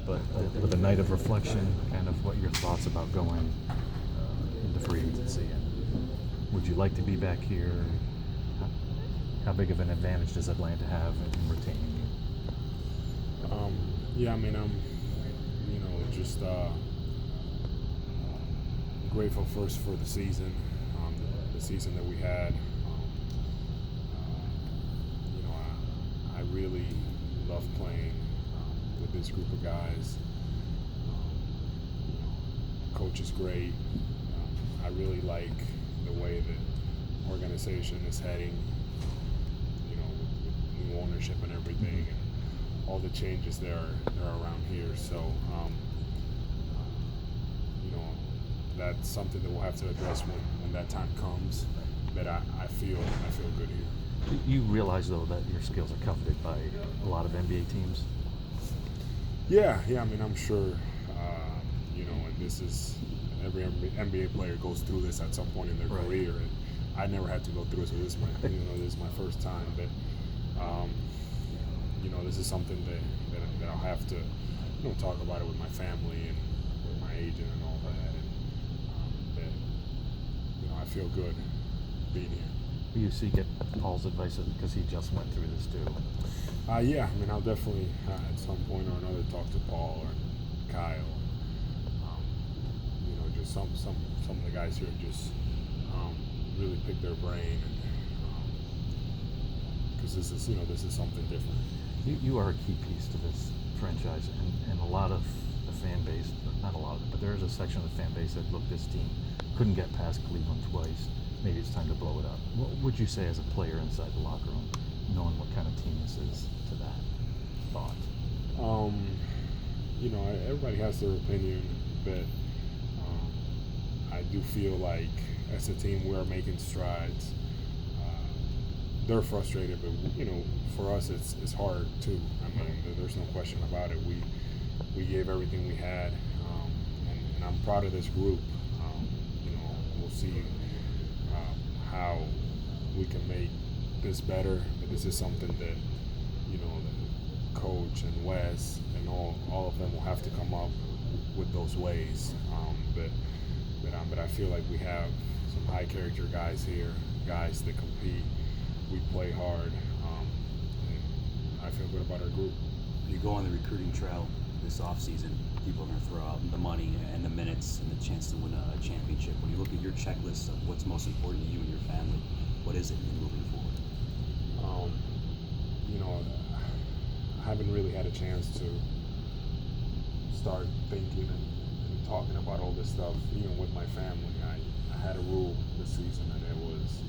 but with a night of reflection, kind of what your thoughts about going into free agency, and would you like to be back here? How big of an advantage does Atlanta have in retaining you? Yeah, I mean, I'm, just grateful first for the season that we had. I really love playing with this group of guys. Coach is great. I really like the way the organization is heading, with new ownership and everything, and all the changes that are around here. So, that's something that we'll have to address when that time comes. But I feel good here. You realize, though, that your skills are coveted by a lot of NBA teams? Yeah. I mean, I'm sure, and this is, every NBA player goes through this at some point in their career. And I never had to go through it, so this is my first time. But, this is something that I'll have to, talk about it with my family and with my agent and all that. And, I feel good being here. Do you seek Paul's advice because he just went through this too? Yeah, I mean, I'll definitely at some point or another talk to Paul or Kyle. Just some of the guys here just really pick their brain, because this is something different. You are a key piece to this franchise, and a lot of the fan base, not a lot of it, but there is a section of the fan base that, look, this team couldn't get past Cleveland twice. Maybe it's time to blow it up. What would you say as a player inside the locker room, knowing what kind of team this is, to that thought? Everybody has their opinion, but I do feel like as a team we're making strides. They're frustrated, but for us it's hard too. I mean, there's no question about it. We gave everything we had, and I'm proud of this group. We'll see how we can make this better, but this is something that the coach and Wes and all of them will have to come up with those ways. But I feel like we have some high character guys here, guys that compete. We play hard, and I feel good about our group. You go on the recruiting trail this offseason, people are going to throw out the money and the minutes and the chance to win a championship. When you look at your checklist of what's most important to you and your family, what is it in moving forward? I haven't really had a chance to start thinking and talking about all this stuff, with my family. I had a rule this season, and it was,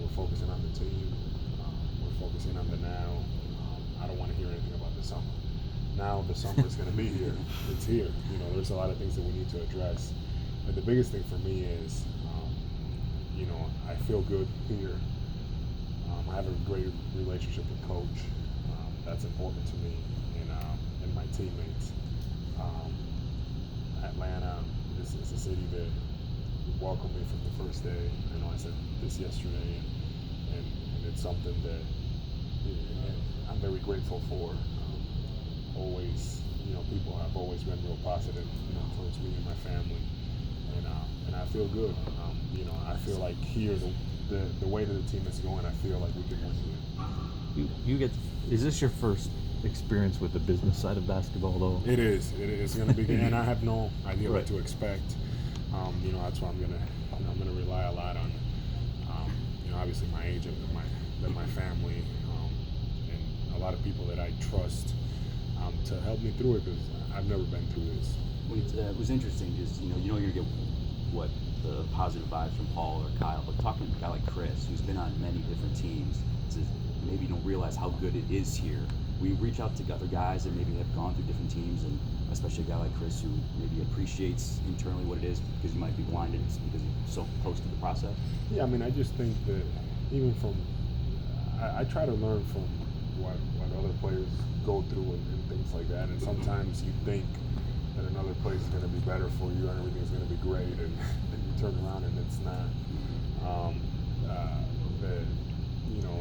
we're focusing on the team, we're focusing on the now. I don't want to hear anything about the summer. Now the summer is going to be here. It's here. There's a lot of things that we need to address. But the biggest thing for me is, I feel good here. I have a great relationship with Coach. That's important to me, and my teammates. Atlanta is a city that welcomed me from the first day. I said this yesterday, and it's something that I'm very grateful for. Always, people have always been real positive, towards me and my family, and I feel good. I feel like here, the way that the team is going, I feel like we can win here. Is this your first experience with the business side of basketball, though? It is. It's going to be, and I have no idea what to expect. That's why I'm gonna rely a lot on, obviously my agent, but my family, and a lot of people that I trust to help me through it, because I've never been through this. It was interesting, just you're gonna get the positive vibes from Paul or Kyle, but talking to a guy like Chris, who's been on many different teams, maybe you don't realize how good it is here. We reach out to other guys that maybe have gone through different teams, and especially a guy like Chris who maybe appreciates internally what it is, because you might be blinded because you're so close to the process. Yeah, I mean, I just think that even from, I try to learn from what other players go through and things like that, and sometimes you think that another place is going to be better for you and everything's going to be great, and then you turn around and it's not.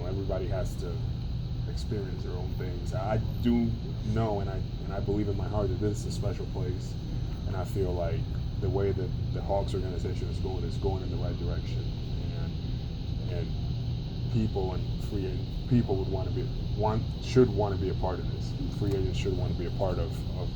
Everybody has to experience their own things. I do know, and I believe in my heart that this is a special place, and I feel like the way that the Hawks organization is going in the right direction, and people and people should want to be a part of this. Free agents should want to be a part of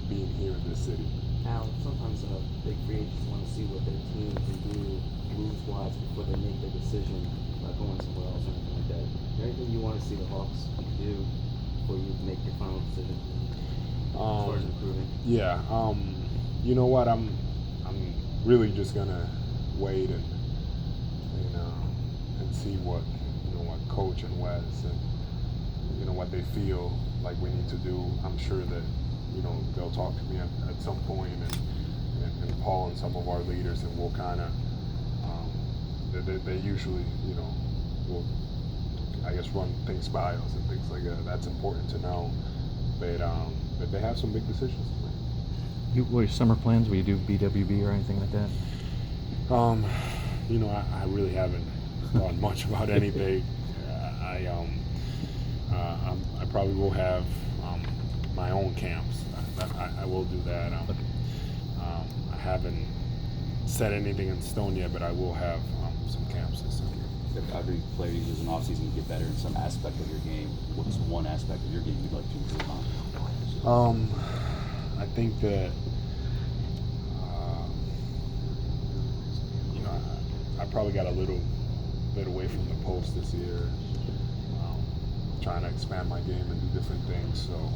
being here in this city. Now, sometimes big free agents want to see what their team can do moves-wise before they make their decision about going somewhere else or anything like that. Is there anything you want to see the Hawks do before you make your final decision as far as improving? Yeah. You know what? I'm really just gonna wait and see what Coach and Wes and what they feel like we need to do. I'm sure that they'll talk to me at some point, and Paul and some of our leaders, and we'll kind of they usually will, I guess, run things by us and things like that. That's important to know, but they have some big decisions to make. What are your summer plans? Will you do BWB or anything like that? I really haven't thought much about anything. I probably will have my own camps. I will do that. I haven't set anything in stone yet, but I will have some camps this summer. If every player uses an offseason to get better in some aspect of your game, what's one aspect of your game you'd like to improve on? I think that I probably got a little bit away from the post this year, trying to expand my game and do different things. So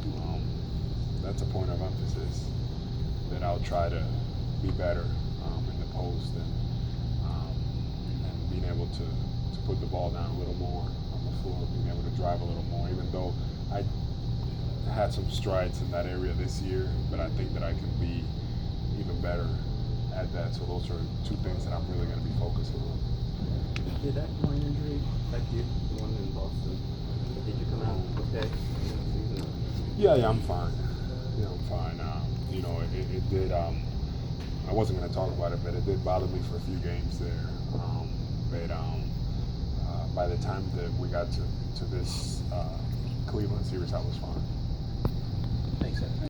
that's a point of emphasis that I'll try to be better in the post and being able to put the ball down a little more on the floor, being able to drive a little more. Even though I had some strides in that area this year, but I think that I can be even better at that. So those are two things that I'm really going to be focusing on. Did that groin injury affect you, the one in Boston? Did you come out okay? Yeah, I'm fine. I'm fine. It did. I wasn't going to talk about it, but it did bother me for a few games there. But by the time that we got to this Cleveland series, I was fine. Thanks, Ed.